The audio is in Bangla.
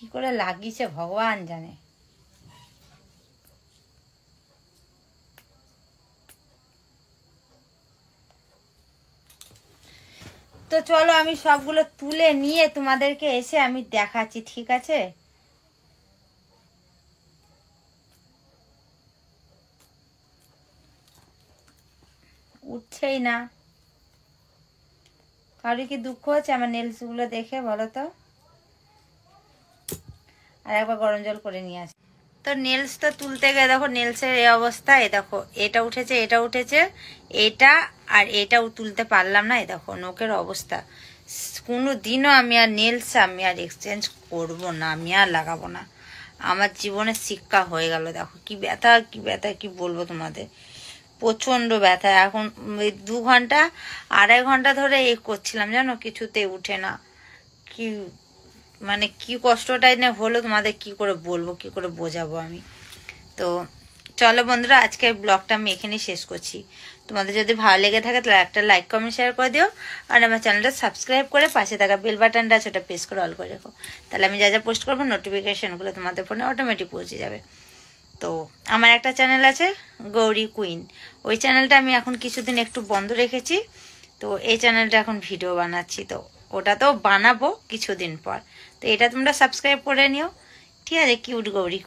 কি করে লাগিয়েছে ভগবান জানে। তো চলো আমি সবগুলো তুলে নিয়ে তোমাদেরকে এসে আমি দেখাচ্ছি, ঠিক আছে? উঠছেই না। কারোর কি দুঃখ হচ্ছে আমার নেলস গুলো দেখে বলো তো? আর একবার গরম জল করে নিয়ে আসি। তো নেলস তো তুলতে গেলে দেখো নেলসের এই অবস্থা। এই দেখো এটা উঠেছে, এটা উঠেছে, এটা আর এটাও তুলতে পারলাম না। এই দেখো নোকের অবস্থা। কোনো দিনও আমি আর নেলস আমি আর এক্সচেঞ্জ করব না, আমি আর লাগাবো না। আমার জীবনের শিক্ষা হয়ে গেল। দেখো কি ব্যথা, কি ব্যথা, কি বলবো তোমাদের। প্রচন্ড ব্যথা। এখন 2 ঘন্টা 2.5 ঘন্টা ধরে এই করছিলাম জানো, কিছুতে উঠে না। কি মানে কি কষ্টটাই না হলো তোমাদের কি করে বলবো, কি করে বোঝাবো আমি। তো চলো বন্ধুরা, আজকের ব্লগটা আমি এখানেই শেষ করছি। তোমাদের যদি ভালো লেগে থাকে তাহলে একটা লাইক কমেন্ট শেয়ার করে দিও। আর আমার চ্যানেলটা সাবস্ক্রাইব করে পাশে থাকা বেল বাটনটা আছে ওটা প্রেস করে অল করে রেখো। তাহলে আমি যা যা পোস্ট করবো নোটিফিকেশনগুলো তোমাদের ফোনে অটোমেটিক পৌঁছে যাবে। তো আমার একটা চ্যানেল আছে গৌরী কুইন, ওই চ্যানেলটা আমি এখন কিছুদিন একটু বন্ধ রেখেছি। তো এই চ্যানেলটা এখন ভিডিও বানাচ্ছি, তো ওটা তো বানাবো কিছুদিন পর। তো এটা তোমরা সাবস্ক্রাইব করে নিও, ঠিক আছে? কিউট গৌরী।